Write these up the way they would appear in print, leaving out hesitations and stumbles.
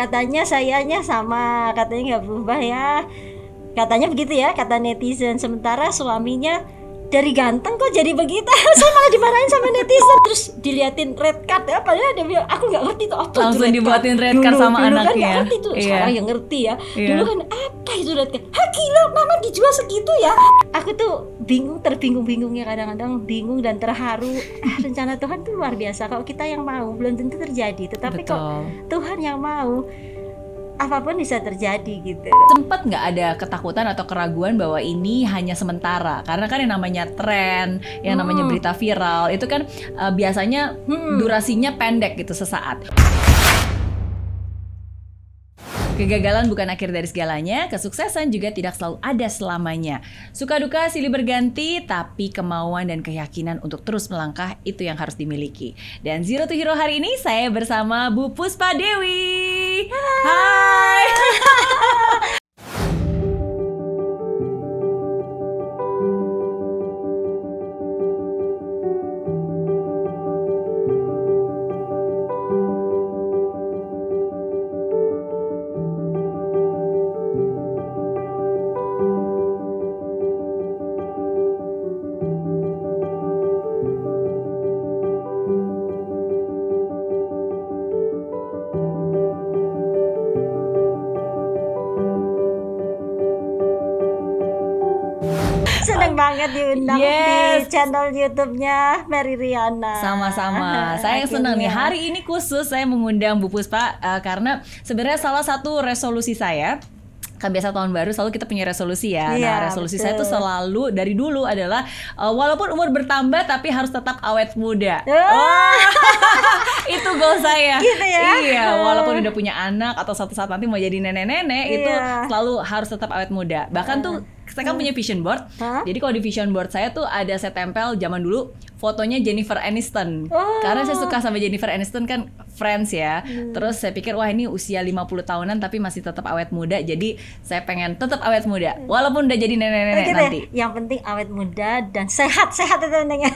katanya sayanya sama, katanya nggak berubah ya, katanya begitu ya kata netizen. Sementara suaminya dari ganteng kok jadi begitu. Saya malah dimarahin sama netizen, terus diliatin red card ya, padahal dia bilang aku nggak ngerti tuh apa itu langsung red dibuatin card. red card Dulu sama kan anaknya. nggak ngerti tuh, sekarang yang ngerti ya. Dulu kan apa itu red card, gila mama dijual segitu ya. Aku tuh bingung, terbingung-bingungnya, kadang-kadang bingung dan terharu. Rencana Tuhan tuh luar biasa. Kalau kita yang mau belum tentu terjadi, tetapi kok Tuhan yang mau apapun bisa terjadi gitu. Sempet nggak ada ketakutan atau keraguan bahwa ini hanya sementara? Karena kan yang namanya tren, yang namanya berita viral itu kan biasanya durasinya pendek gitu, sesaat. Kegagalan bukan akhir dari segalanya, kesuksesan juga tidak selalu ada selamanya. Suka duka silih berganti, tapi kemauan dan keyakinan untuk terus melangkah itu yang harus dimiliki. Dan Zero to Hero hari ini saya bersama Bu Puspa Dewi. Hai. Seneng banget diundang di channel YouTube-nya Mary Riana. Sama-sama. Saya senang nih. Hari ini khusus saya mengundang Bu Puspa karena sebenarnya salah satu resolusi saya, kan biasa tahun baru selalu kita punya resolusi ya. Nah, resolusi saya tuh selalu dari dulu adalah walaupun umur bertambah tapi harus tetap awet muda. Itu goal saya. Gitu ya? Iya, walaupun udah punya anak atau suatu saat nanti mau jadi nenek-nenek, itu selalu harus tetap awet muda. Bahkan tuh saya kan punya vision board. Jadi kalau di vision board saya tuh ada saya tempel zaman dulu fotonya Jennifer Aniston. Karena saya suka sama Jennifer Aniston, kan Friends ya. Terus saya pikir wah ini usia 50 tahunan tapi masih tetap awet muda. Jadi saya pengen tetap awet muda walaupun udah jadi nenek-nenek gitu nanti. Ya? Yang penting awet muda dan sehat-sehat itu pentingnya.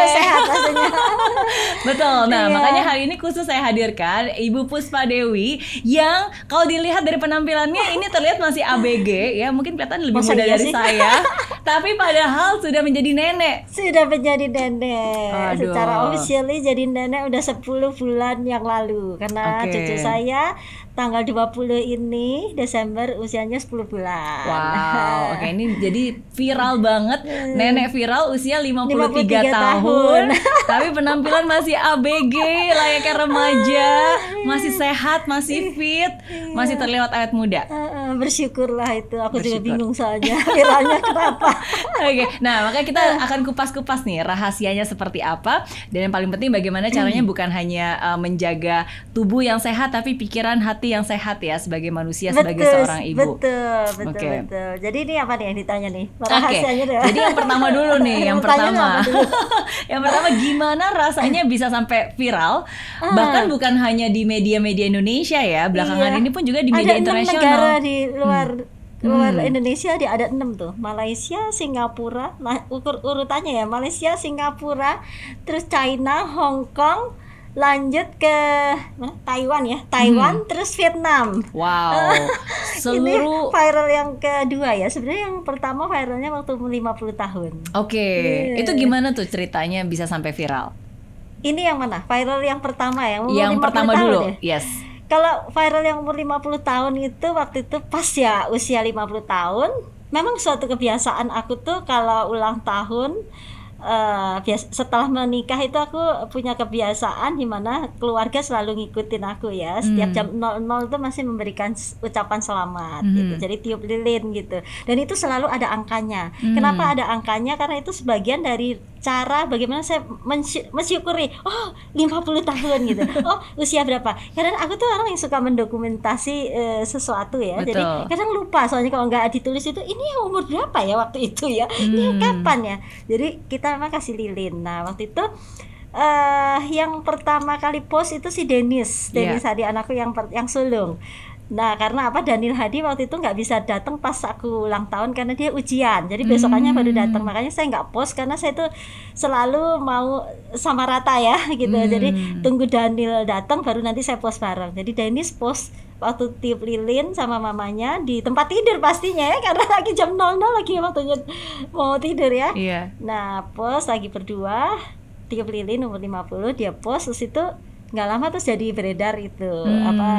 Sehat pastinya. Betul. Nah, makanya hari ini khusus saya hadirkan Ibu Puspa Dewi yang kalau dilihat dari penampilannya ini terlihat masih ABG ya, mungkin kelihatan lebih muda dari saya. Tapi padahal sudah menjadi nenek. Sudah menjadi nenek. Secara officially jadi nenek udah 10 bulan yang lalu. Karena cucu saya tanggal 20 ini Desember usianya 10 bulan. Wow, ini jadi viral banget. Nenek viral usia 53 tahun. Tapi penampilan masih ABG, layaknya remaja, masih sehat, masih fit, masih terlihat awet muda. Bersyukurlah itu. Aku juga bingung soalnya viralnya kenapa. Nah makanya kita akan kupas-kupas nih rahasianya seperti apa. Dan yang paling penting bagaimana caranya bukan hanya menjaga tubuh yang sehat, tapi pikiran, hati yang sehat ya sebagai manusia, sebagai seorang ibu. Betul. Jadi ini apa nih yang ditanya nih? Rahasianya deh. Jadi yang pertama dulu nih, yang pertama. Yang pertama, gimana rasanya bisa sampai viral? Bahkan bukan hanya di media-media Indonesia ya, belakangan ini pun juga di media internasional. Ada 6 negara di luar Indonesia, ada 6 tuh. Malaysia, Singapura, urutannya ya, Malaysia, Singapura, terus China, Hong Kong, lanjut ke mana? Taiwan, terus Vietnam. Wow. Seluruh ini viral yang kedua ya. Sebenarnya yang pertama viralnya waktu 50 tahun. Itu gimana tuh ceritanya bisa sampai viral? Ini yang mana? Viral yang pertama ya? Yang pertama dulu. Ya? Yes. Kalau viral yang umur 50 tahun itu waktu itu pas ya usia 50 tahun. Memang suatu kebiasaan aku tuh kalau ulang tahun, setelah menikah itu aku punya kebiasaan di mana keluarga selalu ngikutin aku ya. Setiap jam 00 itu masih memberikan ucapan selamat gitu. Jadi tiup lilin gitu. Dan itu selalu ada angkanya. Kenapa ada angkanya? Karena itu sebagian dari cara bagaimana saya mensyukuri 50 tahun gitu. Usia berapa? Karena aku tuh orang yang suka mendokumentasi sesuatu ya. Betul. Jadi kadang lupa soalnya kalau nggak ditulis itu ini yang umur berapa ya waktu itu ya. Ini yang kapan ya. Jadi kita memang kasih lilin. Nah, waktu itu yang pertama kali post itu si Denis Hadi, anakku yang sulung. Nah, karena apa, Daniel Hadi waktu itu nggak bisa datang pas aku ulang tahun karena dia ujian. Jadi besokannya baru datang. Makanya saya nggak post karena saya tuh selalu mau sama rata ya gitu. Jadi tunggu Daniel datang baru nanti saya post bareng. Jadi Dennis post waktu tiup lilin sama mamanya di tempat tidur pastinya ya, karena lagi jam 00 lagi waktunya mau tidur ya. Nah post lagi berdua tiup lilin umur 50, dia post, terus itu nggak lama terus jadi beredar itu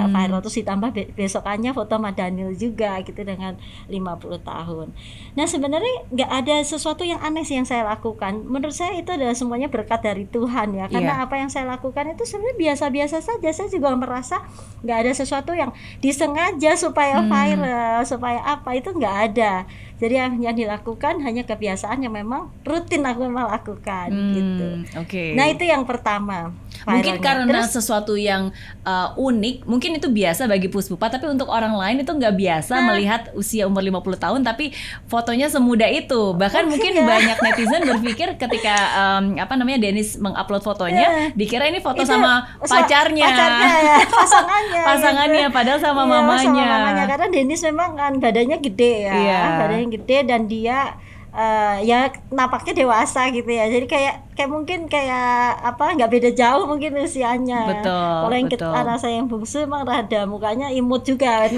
viral, terus ditambah besokannya foto sama Daniel juga gitu dengan 50 tahun. Nah sebenarnya nggak ada sesuatu yang aneh sih yang saya lakukan. Menurut saya itu adalah semuanya berkat dari Tuhan ya, karena apa yang saya lakukan itu sebenarnya biasa-biasa saja. Saya juga merasa nggak ada sesuatu yang disengaja supaya viral, supaya apa, itu nggak ada. Jadi yang dilakukan hanya kebiasaan yang memang rutin aku memang lakukan gitu. Nah itu yang pertama. Mungkin karena sesuatu yang unik, mungkin itu biasa bagi Puspupa, tapi untuk orang lain itu nggak biasa melihat usia umur 50 tahun tapi fotonya semuda itu. Bahkan mungkin banyak netizen berpikir ketika Dennis mengupload fotonya, dikira ini foto sama pacarnya ya, pasangannya, padahal sama mamanya. Sama mamanya, karena Dennis memang kan badannya gede ya, badannya gede, dan dia ya napaknya dewasa gitu ya, jadi kayak mungkin nggak beda jauh mungkin usianya. Kalau yang anak saya yang bungsu emang rada mukanya imut juga kan.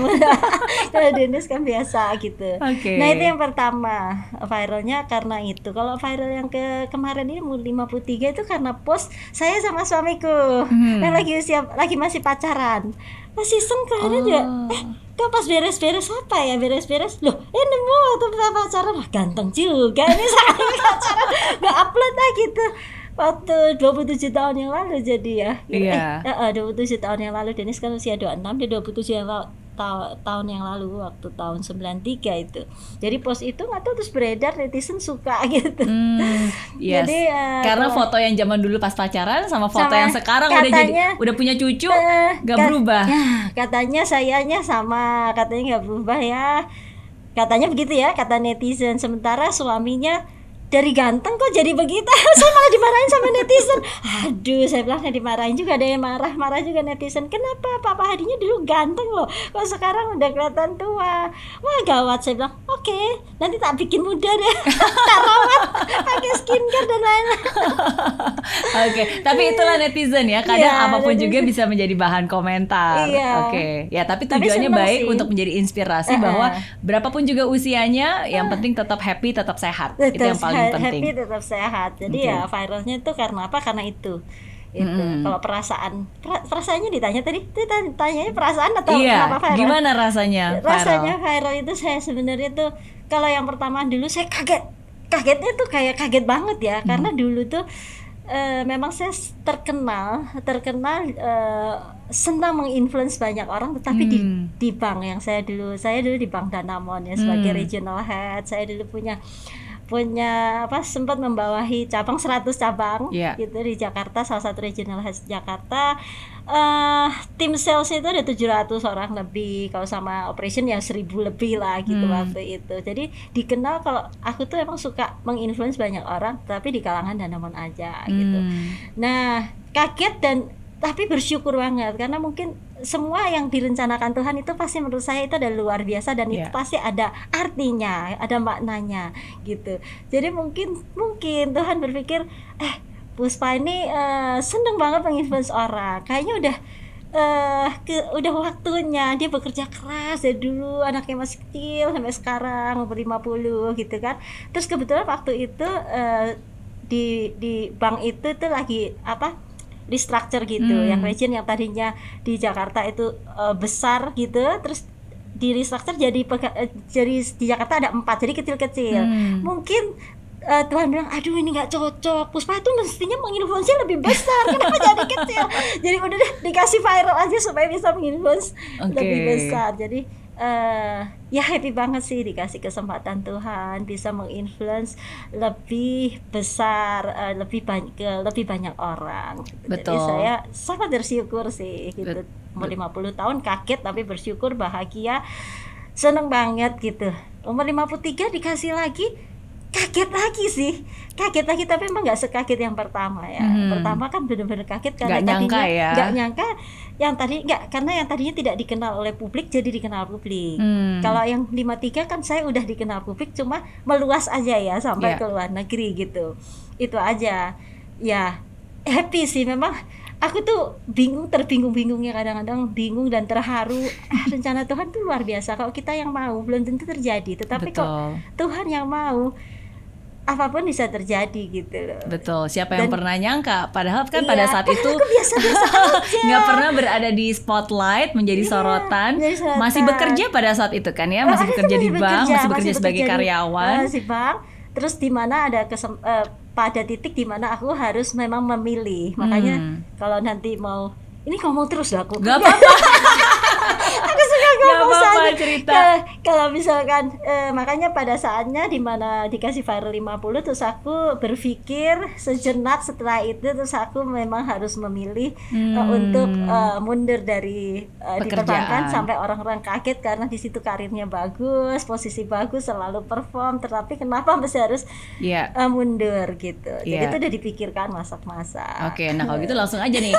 Kalau Dennis kan biasa gitu. Nah itu yang pertama viralnya karena itu. Kalau viral yang kemarin ini umur 53 itu karena post saya sama suamiku yang lagi masih pacaran, masih sengkara aja. Kok pas beres-beres beres-beres loh, nemu waktu pacaran, ganteng juga ini saya pacaran, nggak upload lah gitu. Waktu 27 tahun yang lalu jadi ya. 27 tahun yang lalu, Dennis kan usia 26, dia 27 tahun yang lalu, waktu tahun 93 itu. Jadi post itu nggak tahu terus beredar, netizen suka gitu. Jadi karena foto yang zaman dulu pas pacaran sama foto yang sekarang udah punya cucu nggak berubah. Katanya sayanya sama, katanya nggak berubah ya. Katanya begitu ya, kata netizen. Sementara suaminya dari ganteng kok jadi begitu. Saya malah dimarahin sama netizen. Aduh, saya bilang dimarahin juga, ada yang marah juga netizen. Kenapa Papa Hadinya dulu ganteng loh, kok sekarang udah kelihatan tua? Wah gawat, saya bilang oke, nanti tak bikin muda deh. Tak rawat, pakai skincare dan lain-lain. Tapi itulah netizen ya, kadang apapun juga bisa menjadi bahan komentar. Ya tapi tujuannya baik untuk menjadi inspirasi bahwa berapapun juga usianya, yang penting tetap happy, tetap sehat. Itu yang paling penting. Happy, tetap sehat. Jadi ya viralnya itu karena apa? Karena itu. Kalau perasaannya ditanya tadi, tanyanya perasaan atau kenapa viral? Gimana rasanya? Rasanya viral itu saya sebenarnya tuh, kalau yang pertama dulu saya kagetnya tuh kayak kaget banget ya, karena dulu tuh memang saya terkenal senang menginfluence banyak orang, tetapi di bank yang saya dulu di Bank Danamon ya, sebagai regional head. Saya dulu punya sempat membawahi cabang 100 cabang gitu di Jakarta, salah satu regional head Jakarta. Tim salesnya itu ada 700 orang lebih, kalau sama operation ya 1000 lebih lah gitu waktu itu. Jadi dikenal kalau aku tuh emang suka menginfluence banyak orang, tapi di kalangan Danamon aja gitu. Nah kaget tapi bersyukur banget, karena mungkin semua yang direncanakan Tuhan itu pasti menurut saya itu ada luar biasa, dan itu pasti ada artinya, ada maknanya gitu. Jadi mungkin Tuhan berpikir Puspa ini seneng banget menginfluence orang, kayaknya udah waktunya dia bekerja keras dari dulu, anaknya masih kecil sampai sekarang umur 50 gitu kan. Terus kebetulan waktu itu di bank itu tuh lagi restructure gitu, yang region yang tadinya di Jakarta itu besar gitu, terus di restructure jadi di Jakarta ada 4, jadi kecil-kecil. Mungkin Tuhan bilang, aduh ini nggak cocok, Puspa itu mestinya menginfluence lebih besar, kenapa jadi kecil? Jadi udah deh dikasih viral aja supaya bisa menginfluence lebih besar. Jadi ya happy banget sih dikasih kesempatan Tuhan bisa menginfluence lebih besar, lebih banyak orang. Jadi saya sangat bersyukur sih gitu. Umur 50 tahun kaget tapi bersyukur, bahagia, seneng banget gitu. Umur 53 dikasih lagi, kaget lagi tapi emang nggak sekaget yang pertama ya. Pertama kan benar-benar kaget karena nggak nyangka karena yang tadinya tidak dikenal oleh publik jadi dikenal publik. Kalau yang 53 kan saya udah dikenal publik, cuma meluas aja ya sampai ke luar negeri gitu. Itu aja ya, happy sih memang. aku tuh terbingung-bingungnya, kadang-kadang bingung dan terharu. Rencana Tuhan tuh luar biasa. Kalau kita yang mau belum tentu terjadi, tetapi kok Tuhan yang mau, apapun bisa terjadi gitu loh. Betul. Siapa yang pernah nyangka? Padahal kan pada saat itu nggak pernah berada di spotlight, menjadi sorotan. Masih bekerja pada saat itu kan ya, masih bekerja di bank, masih bekerja sebagai karyawan. Di bank. Terus di mana ada pada titik di mana aku harus memang memilih. Makanya kalau nanti mau ini ngomong terus lah aku. Gak apa-apa. Aku suka ngomong saja cerita. Kalau misalkan makanya pada saatnya di mana dikasih viral 50, terus aku berpikir sejenak. Setelah itu terus aku memang harus memilih untuk mundur dari di perbankan, sampai orang-orang kaget karena di situ karirnya bagus, posisi bagus, selalu perform, tetapi kenapa masih harus mundur gitu. Jadi itu udah dipikirkan masak-masak. Oke, nah kalau gitu langsung aja nih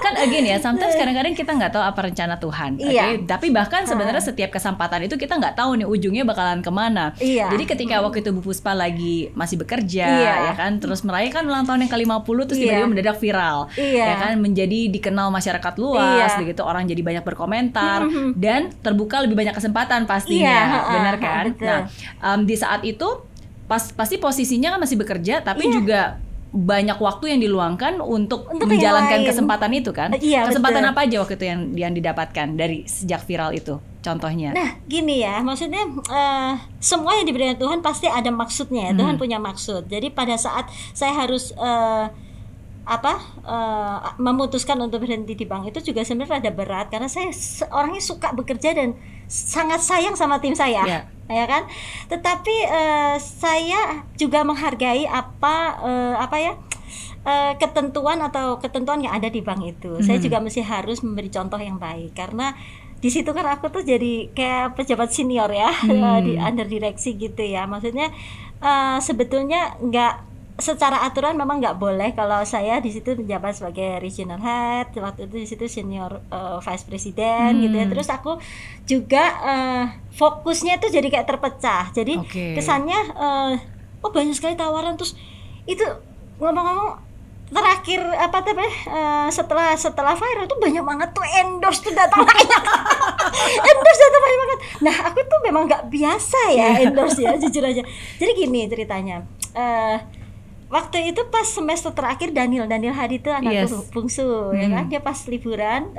kan again ya, sometimes kadang-kadang kita nggak tahu apa rencana Tuhan. Tapi bahkan sebenarnya setiap kesempatan itu kita nggak tahu nih ujungnya bakalan kemana. Jadi ketika waktu itu Bu Puspa lagi masih bekerja, ya kan, terus merayakan ulang tahun yang ke-50, terus tiba-tiba mendadak viral, ya kan, menjadi dikenal masyarakat luas, begitu orang jadi banyak berkomentar dan terbuka lebih banyak kesempatan pastinya, benar kan? Nah, di saat itu pasti posisinya kan masih bekerja, tapi juga banyak waktu yang diluangkan untuk menjalankan kesempatan itu kan? Kesempatan apa aja waktu itu yang didapatkan dari sejak viral itu? Contohnya? Nah, gini ya, maksudnya semua yang diberikan Tuhan pasti ada maksudnya. Tuhan punya maksud. Jadi pada saat saya harus memutuskan untuk berhenti di bank itu juga sebenarnya rada berat, karena saya orangnya suka bekerja dan sangat sayang sama tim saya. Ya kan, tetapi saya juga menghargai ketentuan yang ada di bank itu. Saya juga mesti harus memberi contoh yang baik, karena di situ kan aku tuh jadi kayak pejabat senior ya, di under direksi gitu ya. Maksudnya sebetulnya nggak, secara aturan memang nggak boleh kalau saya di situ menjabat sebagai regional head, waktu itu di situ senior vice president gitu ya. Terus aku juga fokusnya itu jadi kayak terpecah. Jadi kesannya banyak sekali tawaran. Terus itu ngomong-ngomong terakhir setelah viral itu banyak banget tuh endorse tuh datang banyak. Endorse datang banyak banget. Nah, aku tuh memang nggak biasa ya endorse ya, jujur aja. Jadi gini ceritanya. Waktu itu pas semester terakhir Daniel Hadi itu anakku bungsu, ya kan, dia pas liburan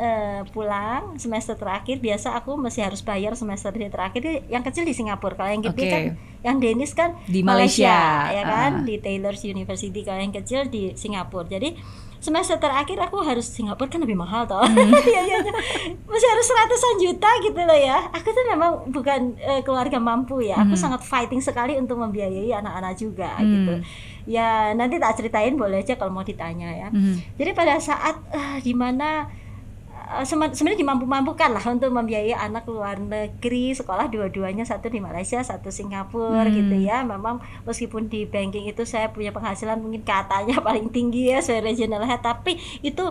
pulang semester terakhir. Biasa aku masih harus bayar semester terakhir. Yang kecil di Singapura, kalau yang gede kan, yang Dennis kan di Malaysia ya kan, di Taylor's University. Kalau yang kecil di Singapura. Jadi semester terakhir aku harus Singapura, kan lebih mahal toh. Masih harus ratusan juta gitu loh ya. Aku tuh memang bukan keluarga mampu ya. Aku sangat fighting sekali untuk membiayai anak-anak juga gitu. Ya nanti tak ceritain, boleh aja kalau mau ditanya ya. Jadi pada saat dimana sebenarnya dimampu-mampukan lah untuk membiayai anak luar negeri sekolah, dua-duanya, satu di Malaysia, satu Singapura gitu ya. Memang meskipun di banking itu saya punya penghasilan mungkin katanya paling tinggi ya sebagai regional head, tapi itu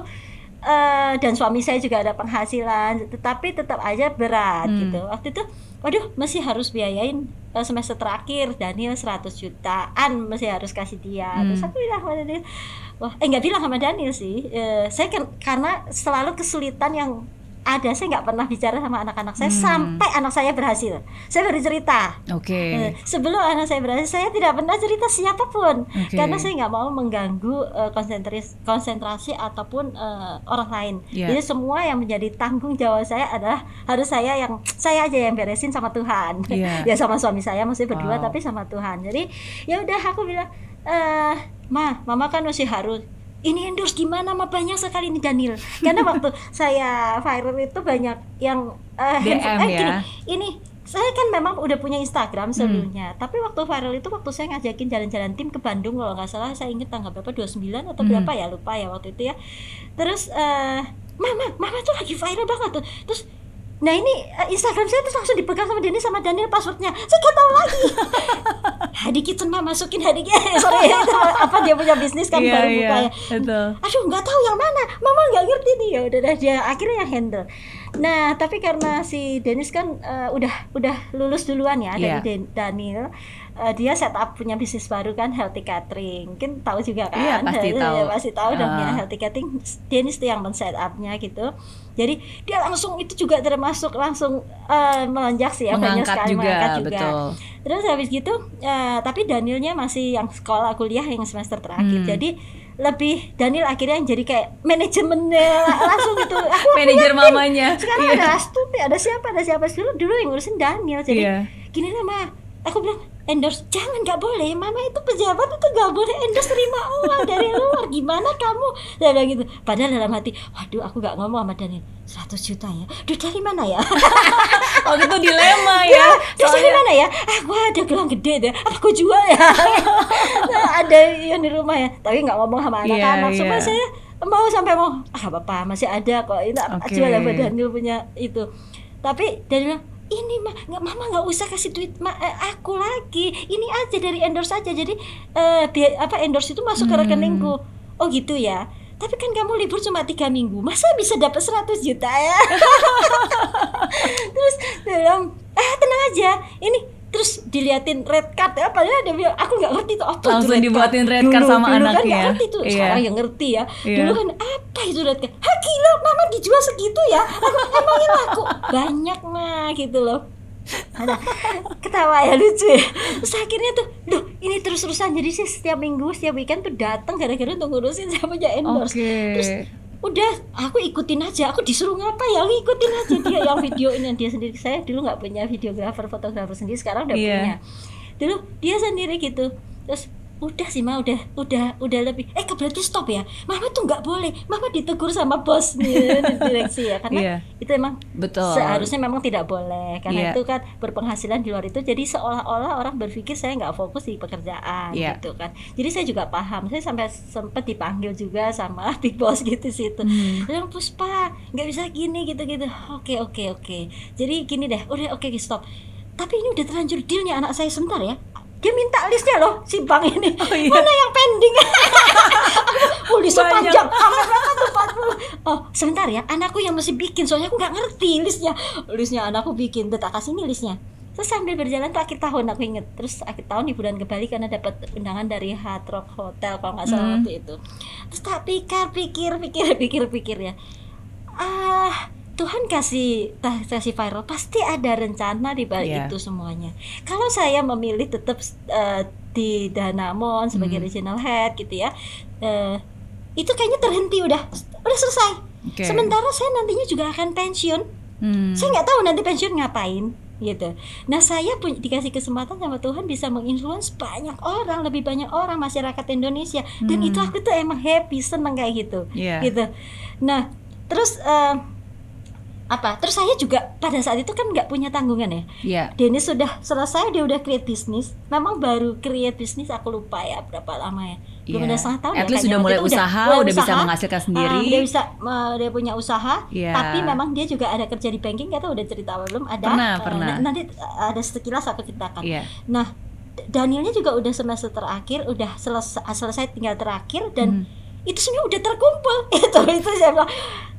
dan suami saya juga ada penghasilan, tetapi tetap aja berat gitu. Waktu itu masih harus biayain semester terakhir Daniel 100 jutaan masih harus kasih dia. Terus aku bilang sama Daniel, nggak bilang sama Daniel sih, saya kan karena selalu kesulitan yang ada, saya nggak pernah bicara sama anak-anak saya sampai anak saya berhasil. Saya baru cerita. Sebelum anak saya berhasil, saya tidak pernah cerita siapapun, karena saya nggak mau mengganggu konsentrasi ataupun orang lain. Jadi semua yang menjadi tanggung jawab saya adalah harus saya aja yang beresin sama Tuhan. Ya sama suami saya masih berdua, tapi sama Tuhan. Jadi ya udah, aku bilang, mama kan masih harus ini endorse gimana, banyak sekali ini Daniel. Karena waktu saya viral itu banyak yang DM ya. Ini saya kan memang udah punya Instagram sebelumnya, tapi waktu viral itu waktu saya ngajakin jalan-jalan tim ke Bandung, kalau nggak salah saya ingat tanggal berapa, 29 atau berapa ya, lupa ya waktu itu ya. Terus mama tuh lagi viral banget tuh. Terus nah ini Instagram saya tuh langsung dipegang sama Denny sama Daniel, passwordnya saya nggak tahu lagi. Hadi Kitchen masukin Hadi sorry itu apa, dia punya bisnis kan baru buka ya. Aduh nggak tahu yang mana, mama nggak ngerti nih. Ya udah dia akhirnya yang handle. Nah, tapi karena si Dennis kan udah lulus duluan ya dari Daniel. Dia setup punya bisnis baru kan, healthy catering. Mungkin tahu juga kan? Iya, pasti tahu. Ya, pasti tahu dong ya, healthy catering. Dennis tuh yang men-setupnya gitu. Jadi dia langsung itu juga termasuk langsung melonjak sih ya, mengangkat juga. Betul. Terus habis gitu, tapi Danielnya masih yang sekolah kuliah yang semester terakhir. Jadi lebih Daniel akhirnya yang jadi kayak manajemennya langsung gitu. Manajer mamanya. Sekarang ada Astuti, ada siapa dulu yang ngurusin Daniel. Jadi gini lah Ma, aku bilang endorse, jangan, nggak boleh, mama itu pejabat itu nggak boleh endorse terima uang dari luar, gimana kamu, saya bilang gitu. Padahal dalam hati, waduh aku nggak ngomong sama Daniel 100 juta ya, duit dari mana ya? Oh itu dilema ya, duit dari mana ya? Aku ada gelang gede deh, apa aku jual ya? Nah, ada yang di rumah ya, tapi nggak ngomong sama anak-anak. Supaya saya mau apa-apa masih ada kok, ini jual sama Daniel punya itu. Tapi Daniel ini mama nggak usah kasih duit aku lagi, ini aja dari endorse aja, jadi endorse itu masuk ke rekeningku. Oh gitu ya, tapi kan kamu libur cuma 3 minggu, masa bisa dapat 100 juta ya? Terus dia bilang tenang aja, ini terus diliatin red card ya, padahal dia bilang aku nggak ngerti itu apa. Langsung dibuatin red card sama dulu anaknya. Kan nggak ngerti tuh, sekarang yang ngerti ya. Dulu kan apa itu red card? Gila, mama dijual segitu ya? Emangnya laku banyak mah gitu loh. Ada ketawa ya, lucu ya. Terus akhirnya tuh, ini terus-terusan, jadi sih setiap minggu, setiap weekend tuh datang gara-gara untuk ngurusin saya punya endorse. Terus udah aku ikutin aja, aku disuruh ngapa ya ikutin aja, dia yang videoin dia sendiri. Saya dulu nggak punya videografer, fotografer sendiri, sekarang udah punya. Dulu dia sendiri gitu. Terus udah sih Ma, udah lebih berarti stop ya, mama tuh nggak boleh, mama ditegur sama bos nih di direksi ya, karena itu emang betul, seharusnya memang tidak boleh, karena itu kan berpenghasilan di luar itu, jadi seolah-olah orang berpikir saya nggak fokus di pekerjaan gitu kan. Jadi saya juga paham, saya sampai sempat dipanggil juga sama big boss gitu situ, bilang Puspa nggak bisa gini gitu-gitu. Oke, jadi gini deh, udah oke, stop. Tapi ini udah terlanjur dealnya anak saya, sebentar ya, dia minta listnya loh si bang ini, mana yang pending? Listnya panjang, sampai berapa tuh 40. Sebentar ya, anakku yang masih bikin, soalnya aku nggak ngerti listnya anakku bikin, tak kasih nih listnya. Terus sambil berjalan tuh akhir tahun, aku inget, terus akhir tahun liburan ke Bali karena dapat undangan dari Hard Rock Hotel kalau nggak salah waktu itu. Terus tak pikir ya, Tuhan kasih viral, pasti ada rencana di balik itu semuanya. Kalau saya memilih tetap di Danamon sebagai regional head gitu ya, itu kayaknya terhenti, udah selesai. Sementara saya nantinya juga akan pensiun. Saya nggak tahu nanti pensiun ngapain gitu. Nah saya dikasih kesempatan sama Tuhan bisa menginfluence banyak orang, lebih banyak orang masyarakat Indonesia, dan itu aku tuh emang happy, seneng kayak gitu. Gitu. Nah terus terus saya juga pada saat itu kan nggak punya tanggungan ya. Dennis sudah selesai, dia udah create bisnis. Memang baru create bisnis, aku lupa ya berapa lama ya. Belum ada setengah tahun. At least sudah mulai usaha, udah bisa menghasilkan sendiri. Dia punya usaha. Tapi memang dia juga ada kerja di banking, kata udah cerita apa belum? Ada. Pernah. Nanti ada sekilas aku ceritakan. Nah, Danielnya juga udah semester terakhir, udah selesai tinggal terakhir, dan itu semua udah terkumpul. Itu saya bilang,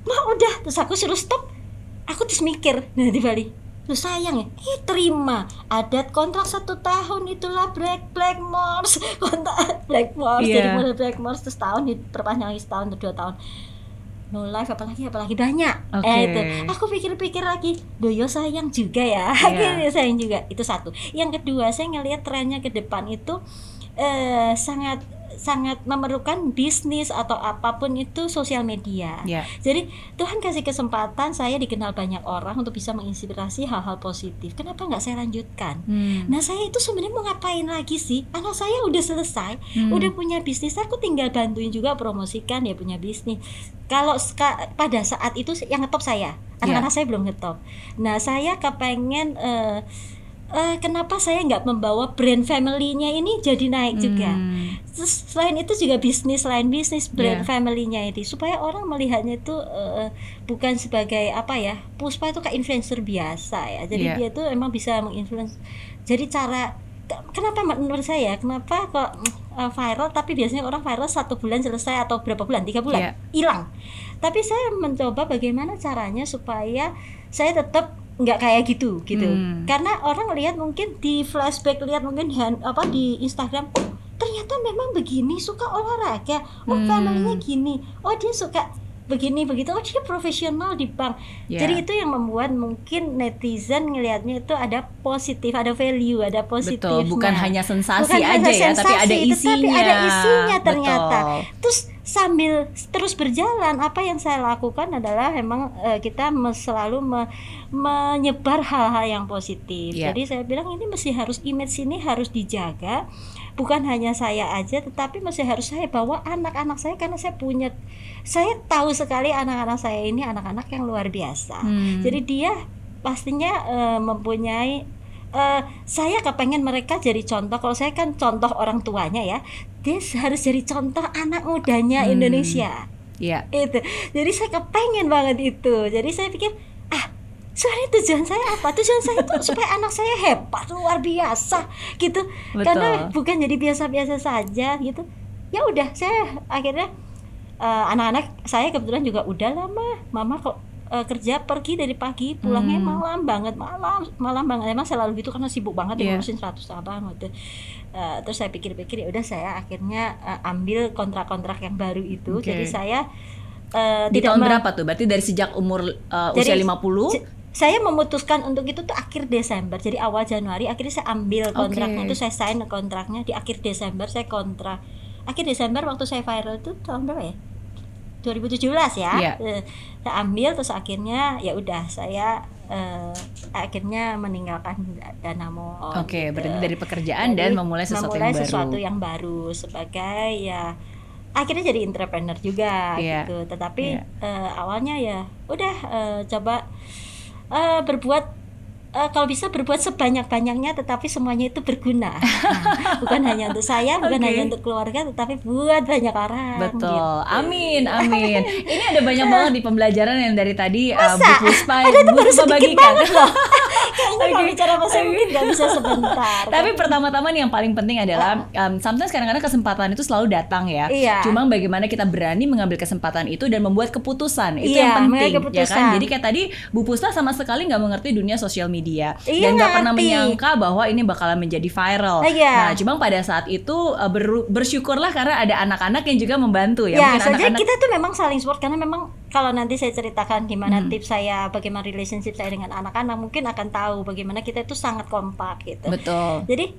udah. Terus aku suruh stop. Aku terus mikir, di Bali, lu sayang ya, terima adat kontrak 1 tahun, itulah Blackmores, kontrak Blackmores, jadi mulai Blackmores terus tahun diperpanjang lagi setahun atau 2 tahun, no life apalagi banyak. Itu aku pikir-pikir lagi, doyo sayang juga ya, akhirnya sayang juga. Itu satu. Yang kedua, saya ngelihat trennya ke depan itu sangat memerlukan bisnis atau apapun itu sosial media. Jadi Tuhan kasih kesempatan saya dikenal banyak orang untuk bisa menginspirasi hal-hal positif. Kenapa nggak saya lanjutkan? Nah saya itu sebenarnya mau ngapain lagi sih? Anak saya udah selesai, udah punya bisnis, aku tinggal bantuin juga promosikan dia punya bisnis. Kalau pada saat itu yang ngetop saya, anak-anak saya belum ngetop. Nah saya kepengen kenapa saya nggak membawa brand family-nya ini jadi naik juga. Terus selain itu juga lain bisnis brand family-nya ini, supaya orang melihatnya itu bukan sebagai Puspa itu kayak influencer biasa ya. Jadi dia tuh emang bisa menginfluence. Jadi kenapa menurut saya, kenapa kok viral, tapi biasanya orang viral 1 bulan selesai atau berapa bulan, 3 bulan hilang. Tapi saya mencoba bagaimana caranya supaya saya tetap nggak kayak gitu. Karena orang lihat mungkin di flashback, lihat mungkin di Instagram, oh ternyata memang begini, suka olahraga, oh familynya gini, oh dia suka begini begitu, oh dia profesional di bank. Jadi itu yang membuat mungkin netizen ngelihatnya itu ada positif, ada value, ada positifnya. Betul, bukan hanya sensasi aja ya, tapi ada isinya. Tapi ada isinya ternyata. Betul. Terus sambil terus berjalan, apa yang saya lakukan adalah memang kita selalu menyebar hal-hal yang positif. Jadi saya bilang ini harus image ini harus dijaga. Bukan hanya saya aja, tetapi masih harus saya bawa anak-anak saya, karena saya tahu sekali anak-anak saya ini anak-anak yang luar biasa. Jadi dia pastinya mempunyai, saya kepengen mereka jadi contoh. Kalau saya kan contoh orang tuanya ya, dia harus jadi contoh anak mudanya Indonesia. Itu. Jadi saya kepengen banget itu. Jadi saya pikir, sebenarnya tujuan saya apa? Tujuan saya itu supaya anak saya hebat, luar biasa gitu. Betul. Karena bukan jadi biasa-biasa saja gitu. Ya udah, saya akhirnya anak-anak saya kebetulan juga udah lama mama kok kerja pergi dari pagi, pulangnya malam banget. Emang selalu gitu karena sibuk banget ngurusin 100 abang gitu. Terus saya pikir-pikir, ya udah saya akhirnya ambil kontrak-kontrak yang baru itu. Jadi saya di tahun berapa tuh? Berarti dari sejak umur usia 50? Saya memutuskan untuk itu tuh akhir Desember. Jadi awal Januari akhirnya saya ambil kontraknya itu, saya sign kontraknya di akhir Desember. Saya kontrak akhir Desember waktu saya viral itu tahun berapa ya? 2017 ya. Saya ambil, terus akhirnya ya udah saya akhirnya meninggalkan Danamon. Berarti dari pekerjaan dan memulai sesuatu yang baru sebagai ya akhirnya jadi entrepreneur juga gitu. Tetapi awalnya ya udah coba berbuat kalau bisa berbuat sebanyak-banyaknya, tetapi semuanya itu berguna. Bukan hanya untuk saya, bukan hanya untuk keluarga, tetapi buat banyak orang. Betul. Gitu. Amin. Ini ada banyak banget di pembelajaran yang dari tadi Bu Puspa bagikan. Kayaknya kalau bicara bahasa mungkin nggak bisa sebentar. Tapi pertama-tama nih yang paling penting adalah sometimes kadang-kadang kesempatan itu selalu datang ya. Cuma bagaimana kita berani mengambil kesempatan itu dan membuat keputusan, itu yang penting, ya kan? Jadi kayak tadi Bu Puspa sama sekali nggak mengerti dunia sosial media dan nggak pernah menyangka bahwa ini bakalan menjadi viral. Nah, cuma pada saat itu bersyukurlah karena ada anak-anak yang juga membantu ya. Jadi kita tuh memang saling support, karena memang kalau nanti saya ceritakan gimana tips saya, bagaimana relationship saya dengan anak-anak, mungkin akan tahu bagaimana kita itu sangat kompak gitu. Betul. Jadi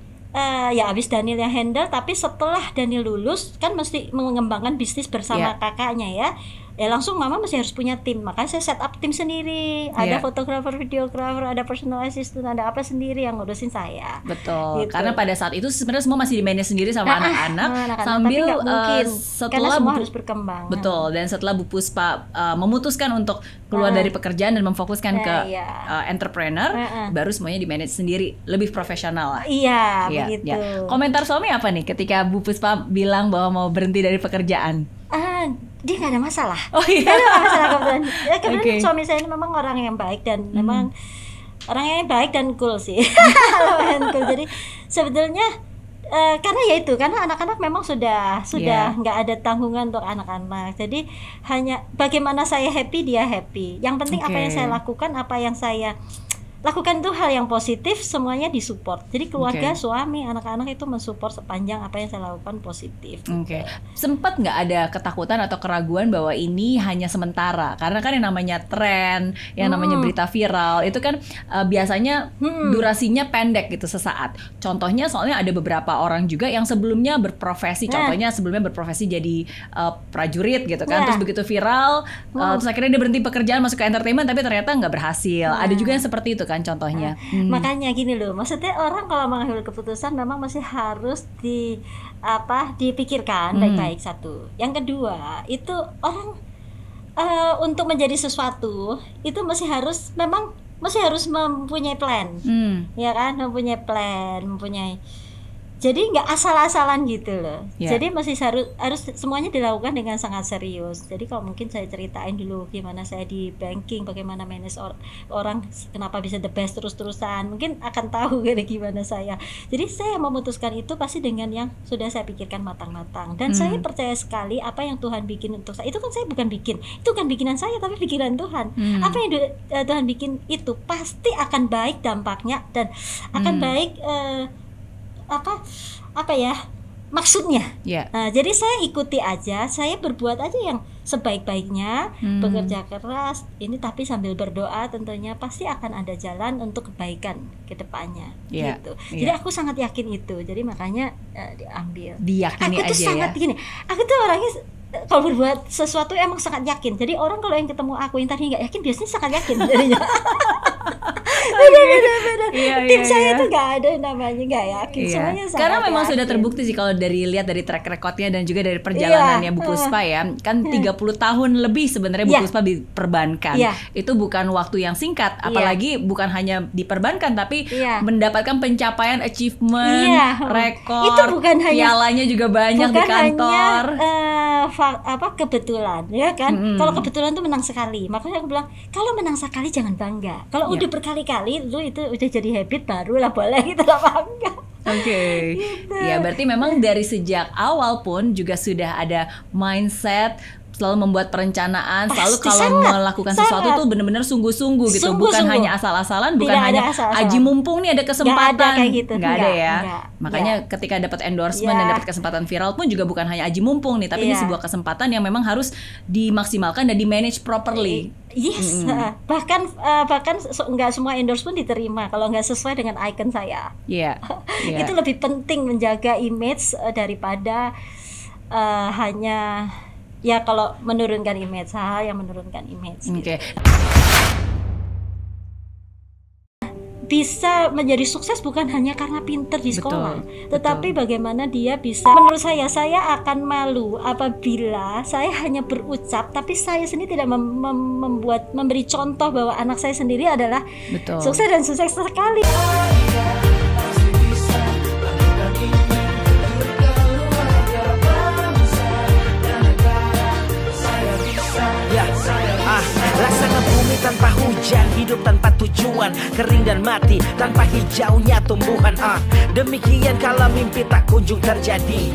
ya abis Daniel yang handle, tapi setelah Daniel lulus kan mesti mengembangkan bisnis bersama kakaknya ya. Langsung mama masih harus punya tim, makanya saya set up tim sendiri. Ada fotografer, videografer, ada personal assistant, ada apa sendiri yang ngurusin saya. Betul. Gitu. Karena pada saat itu sebenarnya semua masih di manage sendiri sama anak-anak sambil setelah karena semua harus berkembang. Betul. Dan setelah Bu Puspa memutuskan untuk keluar dari pekerjaan dan memfokuskan ke entrepreneur, baru semuanya di manage sendiri, lebih profesional lah. Begitu. Komentar suami apa nih ketika Bu Puspa bilang bahwa mau berhenti dari pekerjaan? Dia nggak ada masalah. Nggak ada masalah kebetulan. Suami saya ini memang orang yang baik dan memang orang yang baik dan cool sih. Jadi sebetulnya karena ya itu, karena anak-anak memang sudah nggak ada tanggungan untuk anak-anak. Jadi hanya bagaimana saya happy, dia happy. Yang penting apa yang saya lakukan, apa yang saya lakukan itu hal yang positif, semuanya disupport. Jadi keluarga, suami, anak-anak itu mensupport sepanjang apa yang saya lakukan positif. Sempat nggak ada ketakutan atau keraguan bahwa ini hanya sementara? Karena kan yang namanya tren, yang namanya berita viral itu kan biasanya durasinya pendek gitu, sesaat. Contohnya soalnya ada beberapa orang juga yang sebelumnya berprofesi, contohnya sebelumnya berprofesi jadi prajurit gitu kan, terus begitu viral, terus akhirnya dia berhenti pekerjaan masuk ke entertainment tapi ternyata nggak berhasil. Ada juga yang seperti itu kan contohnya. Makanya gini loh, maksudnya orang kalau mengambil keputusan memang masih harus dipikirkan baik-baik. Satu, yang kedua itu orang untuk menjadi sesuatu itu masih harus mempunyai plan, ya kan, mempunyai plan, Jadi nggak asal-asalan gitu loh. Yeah. Jadi masih harus semuanya dilakukan dengan sangat serius. Jadi kalau mungkin saya ceritain dulu gimana saya di banking, bagaimana manage orang, kenapa bisa the best terus-terusan, mungkin akan tahu gimana saya. Jadi saya memutuskan itu pasti dengan yang sudah saya pikirkan matang-matang. Dan saya percaya sekali apa yang Tuhan bikin untuk saya. Itu kan saya bukan bikin, itu kan bikinan saya tapi pikiran Tuhan. Apa yang Tuhan bikin itu pasti akan baik dampaknya dan akan baik apa ya maksudnya. Nah, jadi saya ikuti aja, saya berbuat aja yang sebaik-baiknya, bekerja keras ini, tapi sambil berdoa tentunya pasti akan ada jalan untuk kebaikan ke depannya gitu. Jadi aku sangat yakin itu, jadi makanya diambil. Diyakini aku tuh aja sangat gini, aku tuh orangnya kalau berbuat sesuatu emang sangat yakin. Jadi orang kalau yang ketemu aku yang tadi nggak yakin biasanya sangat yakin jadinya. Beda. Tim saya tuh nggak ada namanya nggak yakin, semuanya sangat karena memang yakin. sudah terbukti sih kalau lihat dari track recordnya dan juga dari perjalanannya Bu Puspa ya, kan 30 tahun lebih sebenarnya Bu Puspa di perbankan. Itu bukan waktu yang singkat, apalagi bukan hanya di perbankan tapi mendapatkan pencapaian, achievement, rekor, itu bukan pialanya juga banyak di kantor. Hanya kebetulan ya kan. Kalau kebetulan tuh menang sekali, makanya aku bilang kalau menang sekali jangan bangga. Kalau udah berkali-kali itu udah jadi habit, baru lah boleh gitu lah bangga. Gitu. Ya berarti memang dari sejak awal pun juga sudah ada mindset, selalu membuat perencanaan, selalu kalau melakukan sesuatu tuh benar-benar sungguh-sungguh gitu, bukan hanya asal-asalan, bukan hanya aji mumpung nih ada kesempatan, nggak ada kayak gitu. Nggak ada ya. Makanya ketika dapat endorsement dan dapat kesempatan viral pun juga bukan hanya aji mumpung nih, tapi ini sebuah kesempatan yang memang harus dimaksimalkan dan di manage properly. Yes, bahkan nggak semua endorsement diterima kalau nggak sesuai dengan icon saya. Itu lebih penting menjaga image daripada hanya ya kalau menurunkan image, yang menurunkan image. Bisa menjadi sukses bukan hanya karena pinter di sekolah, tetapi bagaimana dia bisa. Menurut saya akan malu apabila saya hanya berucap, tapi saya sendiri tidak memberi contoh bahwa anak saya sendiri adalah sukses dan sukses sekali. Laksana bumi tanpa hujan, hidup tanpa tujuan, kering dan mati tanpa hijaunya tumbuhan. Demikian kalau mimpi tak kunjung terjadi.